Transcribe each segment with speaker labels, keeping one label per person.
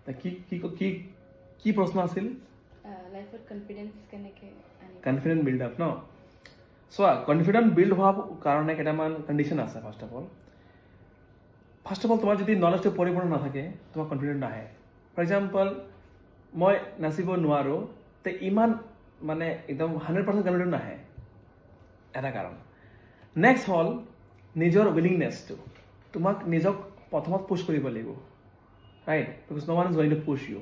Speaker 1: কি কি কি কি প্ৰশ্ন আছিল?
Speaker 2: লাইফত কনফিডেন্স কেনেকৈ আনিব?
Speaker 1: কনফিডেন্ট বিল্ড আপ ন? চোৱা, কনফিডেন্ট বিল্ড হোৱাৰ কাৰণে কেইটামান কণ্ডিশ্যন আছে। ফাৰ্ষ্ট অফ অল তোমাৰ যদি নলেজটো পৰিপূৰ্ণ নাথাকে তোমাৰ কনফিডেন্ট নাহে। ফৰ এক্সাম্পল, মই নাচিব নোৱাৰোঁ, তে ইমান মানে একদম 100% কনফিডেন্ট নাহে। এটা কাৰণ। নেক্সট হ'ল নিজৰ উইলিংনেছটো। তোমাক নিজক প্ৰথমত পুছ কৰিব লাগিব, right? Because no one is going to push you.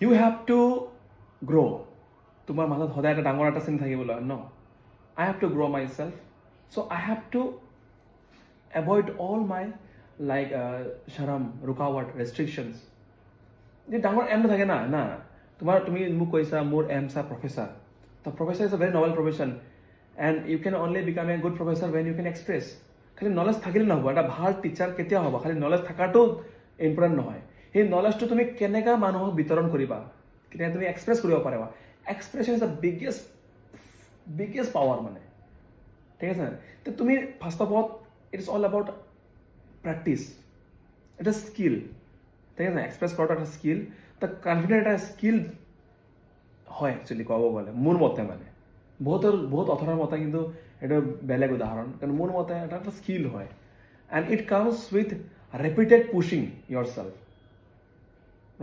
Speaker 1: You have to grow'. তোমাৰ মাজত সদায় এটা ডাঙৰ এটা চিন থাকিব লাগে ন? I have to grow' myself. So' I have to avoid all my like শৰম, ৰুকাৱট, ৰেষ্ট্ৰিকশ্যনছ। যে ডাঙৰ এম নাথাকে না না তুমি মোক কৈছা মোৰ এম চা প্ৰফেচাৰ। ত' professor is a very noble profession and you can only become a good professor when you can express. খালি নলেজ থাকিলে নহ'ব। এটা ভাল টিচাৰ কেতিয়া হ'ব? খালি নলেজ থকাটো ইম্পৰ্টেণ্ট নহয়। সেই নলেজটো তুমি কেনেকৈ মানুহক বিতৰণ কৰিবা, কেনেকৈ তুমি এক্সপ্ৰেছ কৰিব পাৰিবা। Expression is the biggest power মানে, ঠিক আছে? তো তুমি first of all it is all about practice. এটা স্কিল, ঠিক আছে? এক্সপ্ৰেছ কৰাটো এটা স্কিল। তো কনফিডেণ্ট এটা স্কিল হয় একচুৱেলি ক'ব গ'লে, মোৰ মতে মানে। বহুত অথৰৰ মতে কিন্তু এইটো বেলেগ উদাহৰণ। কাৰণ মোৰ মতে এটা স্কিল হয় and it comes with repeated pushing yourself,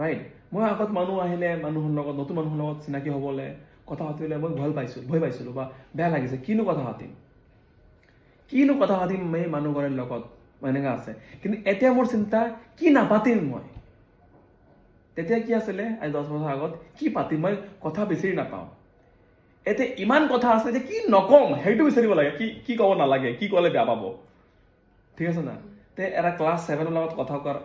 Speaker 1: right? মই আগত মানুহ আহিলে, মানুহৰ লগত, নতুন মানুহৰ লগত চিনাকি হ'বলৈ, কথা পাতিবলৈ মই ভয় পাইছিলোঁ বা বেয়া লাগিছে। কিনো কথা পাতিম এই মানুহঘৰৰ লগত, এনেকুৱা আছে। কিন্তু এতিয়া মোৰ চিন্তা, কি নাপাতিম মই? তেতিয়া কি আছিলে 10 বছৰ আগত, কি পাতিম? মই কথা বিচাৰি নাপাওঁ। এতিয়া ইমান কথা আছে যে কি নকম সেইটো বিচাৰিব লাগে। কি ক'ব নালাগে, কি ক'লে বেয়া পাব, ঠিক আছে না? তে এটা ক্লাছ 7ৰ লগত কথা কোৱাৰ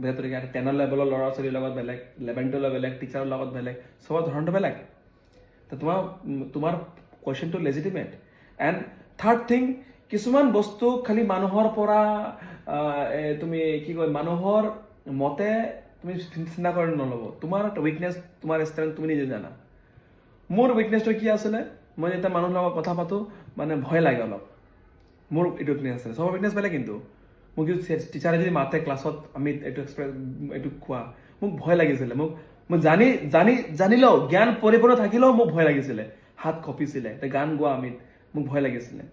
Speaker 1: বেলেগ তৰিকা, 10 লেভেলৰ ল'ৰা ছোৱালীৰ লগত বেলেগ, 11 বেলেগ, টিচাৰৰ লগত বেলেগ, চবৰ ধৰণটো বেলেগ। তো তোমাৰ কুৱেশ্যনটো লেজিটিমেট। এণ্ড থাৰ্ড থিং, কিছুমান বস্তু খালি মানুহৰ পৰা তুমি কি কয়, মানুহৰ মতে তুমি চিন্তা কৰি নল'ব। তোমাৰ উইকনেছ, তোমাৰ ষ্ট্ৰেংথ তুমি নিজে জানা। মোৰ উইকনেছটো কি আছিলে? মই যেতিয়া মানুহৰ লগত কথা পাতোঁ মানে ভয় লাগে অলপ। মোৰ এইটো উইকনেছ আছিলে। চবৰ উইকনেছ বেলেগ কিন্তু। মোক যদি টিচাৰে যদি মাতে ক্লাছত, আমি এইটো কোৱা, মোক ভয় লাগিছিলে। মই জানিলেও, জ্ঞান পৰিপূৰ্ণ থাকিলেও মোক ভয় লাগিছিলে। হাত কঁপিছিলে। গান গোৱা মোক ভয় লাগিছিলে।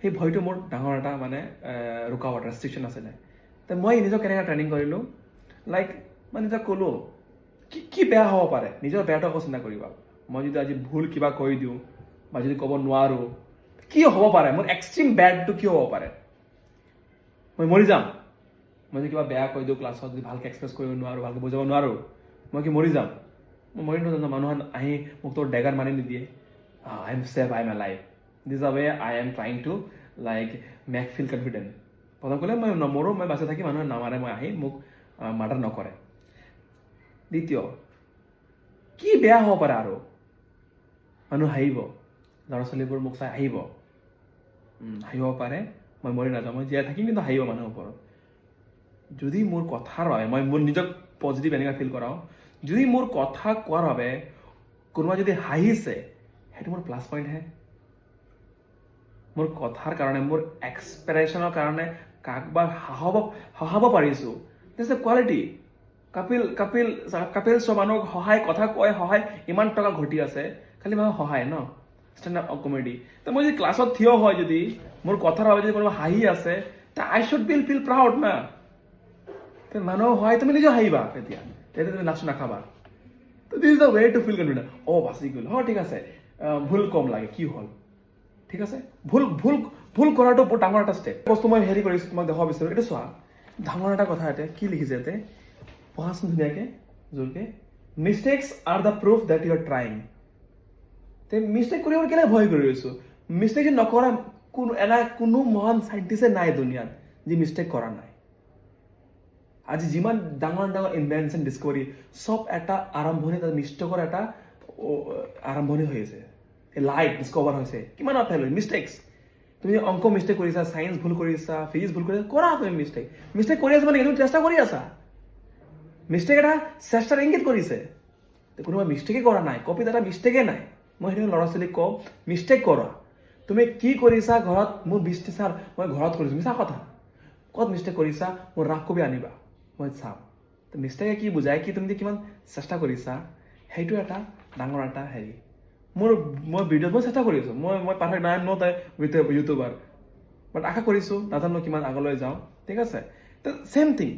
Speaker 1: সেই ভয়টো মোৰ ডাঙৰ এটা মানে ৰুকাৱট, ৰেষ্ট্ৰিকশ্যন আছিলে। তো মই নিজক কেনেকৈ ট্ৰেইনিং কৰিলোঁ, লাইক মই নিজক ক'লোঁ কি বেয়া হ'ব পাৰে, নিজৰ বেয়াটো আকৌ চিন্তা কৰিবা। মই যদি আজি ভুল কিবা কৈ দিওঁ বা যদি ক'ব নোৱাৰোঁ, কি হ'ব পাৰে? মোৰ এক্সট্ৰিম বেডটো কি হ'ব পাৰে? মই মৰি যাম। মই যদি কিবা বেয়া কৈ দিওঁ ক্লাছত, যদি ভালকৈ এক্সপ্ৰেছ কৰিব নোৱাৰোঁ, ভালকৈ বুজাব নোৱাৰোঁ, মই কি মৰি যাম? মই মৰি নাযাওঁ। মানুহে আহি মোক তোৰ ডেগাৰ মানি নিদিয়ে। I am safe, I am alive. This a way I am trying to like make feel confident. প্ৰথম ক'লে মই নমৰোঁ, মই বাচি থাকি মানুহে নামাৰে, মই আহি মোক মাৰ্ডাৰ নকৰে। দ্বিতীয়, কি বেয়া হ'ব পাৰে আৰু? মানুহ হাঁহিব, ল'ৰা ছোৱালীবোৰ মোক চাই হাঁহিব পাৰে। মই মৰি নাযাওঁ, মই জীয়াই থাকিম, কিন্তু হাঁহিব মানুহৰ ওপৰত। যদি মোৰ কথাৰ বাবে মই মোৰ নিজক পজিটিভ এনেকৈ ফিল কৰাওঁ, যদি মোৰ কথা কোৱাৰ বাবে কোনোবাই যদি হাঁহিছে, সেইটো মোৰ প্লাছ পইণ্টহে। মোৰ কথাৰ কাৰণে, মোৰ এক্সপ্ৰেশ্যনৰ কাৰণে কাকবাৰ হহাব পাৰিছোঁ, দিছ এ কোৱালিটি। কপিল শ্ব মানুহক কথা কয়, ইমান টকা ঘটি আছে, খালি মানুহ সহায় ন, ষ্টেণ্ড আপ কমেডি। তো মই যদি ক্লাছত থিয় হয়, যদি মোৰ কথাৰ বাবে যদি কোনোবা হাঁহি আছে, তে আই শ্বুড ফিল প্ৰাউড না। মানুহ হয়, তুমি নিজে হাঁহিবা। তেতিয়া তুমি নাচ নাখাবা। তো this is the way to feel confident. বাচি গ'ল, ঠিক আছে, ভুল কম লাগে, কি হ'ল, ঠিক আছে। ভুল কৰাটো বহুত ডাঙৰ এটা ষ্টেপ। বস্তু মই কৰিছোঁ, তোমাক দেখাব বিচাৰোঁ। এইটো চোৱা, ডাঙৰ এটা কথা। ইয়াতে কি লিখিছে? ইয়াতে পঢ়াচোন ধুনীয়াকৈ, জোৰকৈ। Mistakes are the proof that you are trying. তে মিষ্টেক কৰিব কেলৈ ভয় কৰি আছোঁ? মিষ্টেক নকৰা কোনো মহান চাইণ্টিষ্টে নাই দুনিয়াত যি মিষ্টেক কৰা নাই। আজি যিমান ডাঙৰ ইনভেনশ্যন, ডিছকভাৰী, চব এটা আৰম্ভণি, মিষ্টেকৰ এটা আৰম্ভণি হৈ আছে। লাইট ডিছকভাৰ হৈছে, কিমান মিষ্টেকছ। তুমি অংক মিষ্টেক কৰিছা, চায়েন্স ভুল কৰিছা, ফিজিক্স ভুল কৰিছা, কৰা তুমি মিষ্টেক কৰি আছা মানে তুমি চেষ্টা কৰি আছা। মিষ্টেক এটা চেষ্টাৰ ইংগিত কৰিছে। কোনোবা মিষ্টেকেই কৰা নাই, কপিত এটা মিষ্টেকেই নাই। মই সেইটো ল'ৰা ছোৱালীক কওঁ, মিষ্টেক কৰা। তুমি কি কৰিছা ঘৰত? মোৰ 20টি ছাৰ মই ঘৰত কৰিছোঁ, মিছা কথা। ক'ত মিষ্টেক কৰিছা? মোৰ ৰাগ কবি আনিবা। মই চাওঁ তো মিষ্টেকে কি বুজায় কি তুমি যে কিমান চেষ্টা কৰিছা সেইটো এটা ডাঙৰ এটা হেৰি মই ভিডিঅ'ত মই চেষ্টা কৰিছোঁ মই পাৰফেক্ট নাই নট ইউটিউবাৰ বাট আশা কৰিছোঁ নাজানো কিমান আগলৈ যাওঁ ঠিক আছে তো ছেম থিং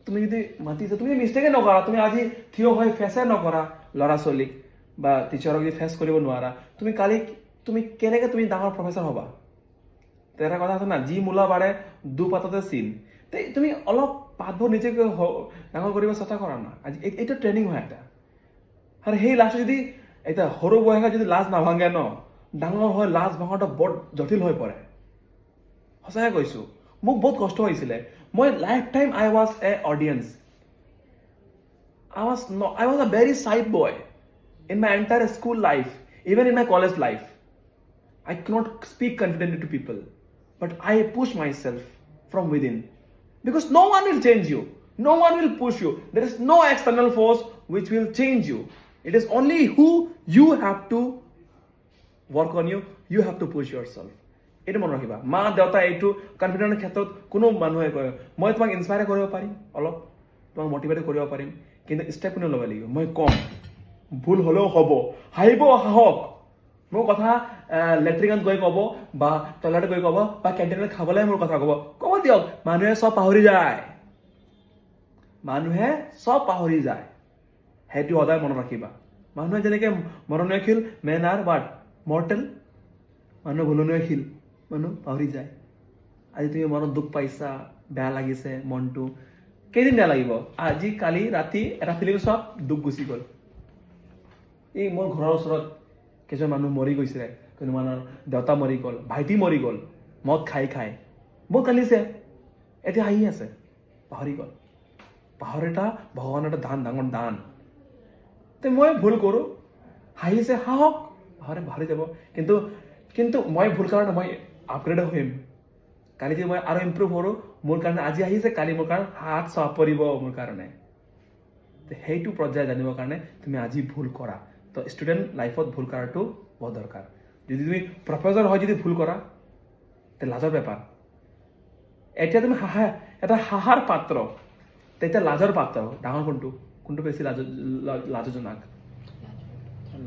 Speaker 1: তুমি যদি মাতিছা তুমি মিষ্টেকে নকৰা তুমি আজি থিয় হৈ ফেচে নকৰা ল'ৰা ছোৱালীক বা টিচাৰক যদি ফেচ কৰিব নোৱাৰা তুমি কালি তুমি কেনেকৈ তুমি ডাঙৰ প্ৰফেচৰ হ'বা তো এটা কথা আছে না যি মূলা বাঢ়ে দুপাততে চিন তুমি অলপ পাতবোৰ নিজকে ডাঙৰ কৰিব চেষ্টা কৰা না আজি এইটো ট্ৰেইনিং হয় এটা আৰু সেই লাষ্টত যদি এতিয়া সৰু বয়সত যদি লাজ নাভাঙে ন ডাঙৰ হৈ লাজ ভাঙাটো বৰ জটিল হৈ পৰে সঁচাকৈ কৈছোঁ মোক বহুত কষ্ট হৈছিলে মই life time I was a audience I was a very shy boy in my entire school life, even in my college life. I cannot speak confidently to people, but I push myself from within because no one will change you. No one will push you. There is no external force which will change you. It is only who you have to work on you. You have to push yourself. এইটো মনত ৰাখিবা মা দেউতা এইটো কনফিডেন্সৰ ক্ষেত্ৰত কোনো মানুহে কয় মই তোমাক ইনস্পায়াৰ কৰিব পাৰিম অলপ তোমাক মটিভেট কৰিব পাৰিম কিন্তু ষ্টেপ কোনে ল'ব লাগিব মই কম ভুল হ'লেও হ'ব হাঁহিব সাহস মোৰ কথা লেট্ৰিনত গৈ ক'ব বা টয়লেটত গৈ ক'ব বা কেণ্টিনত খাবলৈ মোৰ কথা ক'ব দিয়ক মানুহে চব পাহৰি যায় সেইটো সদায় মনত ৰাখিবা মানুহে যেনেকৈ মৰণীয় শিল মেন আৰ বাট মৰ্টেল মানুহ ভুলনীয় শিল মানুহ পাহৰি যায় আজি তুমি মনত দুখ পাইছা বেয়া লাগিছে মনটো কেইদিন বেয়া লাগিব আজি কালি ৰাতি এটা ফিল্ম চোৱা দুখ গুচি গ'ল এই মোৰ ঘৰৰ ওচৰত কিছুমান মানুহ মৰি গৈছিলে কোনোবানৰ দেউতা মৰি গ'ল ভাইটি মৰি গ'ল মদ খাই বহুত কান্দিছে এতিয়া আহি আছে পাহৰি গ'ল পাহৰ এটা ভগৱানৰ এটা ডাঙৰ দান তে মই ভুল কৰোঁ হাঁহিছে সাহস পাহৰি যাব কিন্তু মই ভুল কাৰণে মই আপগ্ৰেড হৈম কালি যদি মই আৰু ইম্প্ৰুভ কৰোঁ মোৰ কাৰণে আজি আহিছে কালি মোৰ কাৰণে হাত চাপ পৰিব মোৰ কাৰণে সেইটো পৰ্যায় জানিবৰ কাৰণে তুমি আজি ভুল কৰা তো ষ্টুডেণ্ট লাইফত ভুল কৰাটো বহুত দৰকাৰ যদি তুমি প্ৰফেচৰ হয় যদি ভুল কৰা তে লাজৰ বেপাৰ এতিয়া তুমি এটা হাঁহাৰ পাত্ৰ তেতিয়া লাজৰ পাত্ৰ ডাঙৰ কোনটো বেছি লাজজনক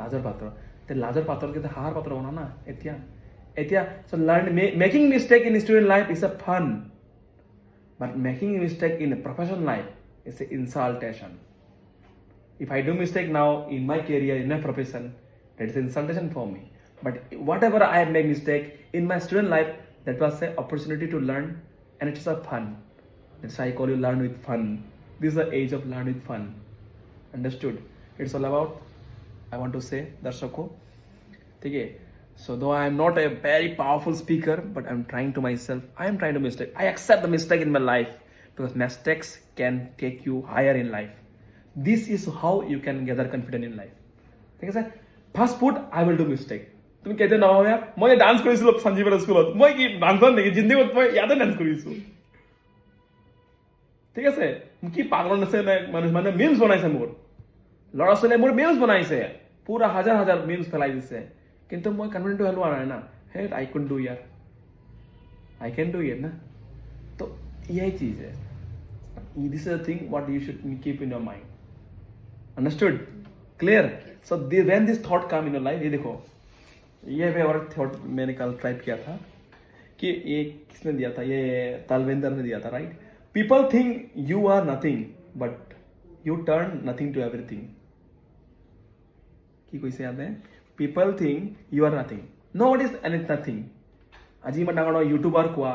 Speaker 1: লাজৰ পাত্ৰ তে লাজৰ পাত্ৰ কিন্তু হাঁহাৰ পাত্ৰ বনা না এতিয়া so learn making mistake in student life is a fun but making mistake in a professional life is an insultation if I do mistake now in my career in my profession that is insultation for me but whatever I make mistake in my student life that was an opportunity to learn and it is a fun that's why I call you learn with fun this is the age of learn with fun understood it's all about I want to say darshako okay so though I am not a very powerful speaker but I am trying to myself I am trying to mistake I accept the mistake in my life because mistakes can take you higher in life this is how you can gather confidence in life ঠিক আছে fast food I will do mistake তুমি কেতিয়া নহয় মই dance কৰিছিলোঁ সঞ্জীৱৰ স্কুলত মই কি ডান্সাৰ নেকি জিন্দগীত মই ইয়াতে ডান্স কৰিছোঁ ঠিক আছে কি পাগল আছে মানে মিমছ বনাইছে মোৰ ল'ৰা ছোৱালীয়ে মোৰ মিমছ বনাইছে পুৰা হাজাৰ মিমছ পেলাই দিছে কিন্তু মই কনফিডেন্টটো হেলোৱা নাই না হে I can do it না তো यही चीज है this is the thing what you should keep in your mind understood clear so when this thought come in your life ये देखो ये भी और थॉट मैंने कल टाइप किया था कि ये किसने दिया था ये तालवेंदर ने दिया था right people think you are nothing but you turn nothing to everything কি কৈছে ইয়াতে people think you are nothing nobody is nothing আজি মই ডাঙৰ ইউটিউবাৰ কোৱা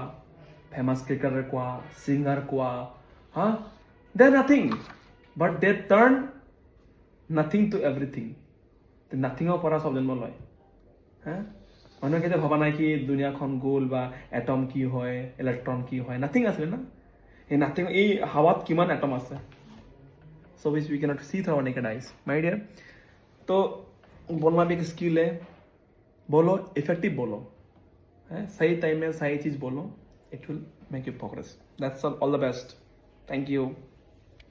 Speaker 1: ফেমাছ ক্ৰিকেটাৰ কোৱা সিংগাৰ কোৱা they are nothing but they turn nothing to everything the nothing of পৰা সব জন্ম লয় মানুহে কেতিয়া ভবা নাই কি দুনিয়াখন গোল বা এটম কি হয় ইলেক্ট্ৰন কি হয় নাথিং আছে না এই নাথিং এই হাৱাত কিমান এটম আছে so which we cannot see through our naked eyes my dear तो बोलना भी एक स्किल है बोलो इफेक्टिव बोलो सही टाइम में सही चीज बोलो it will make you progress that's all the best thank you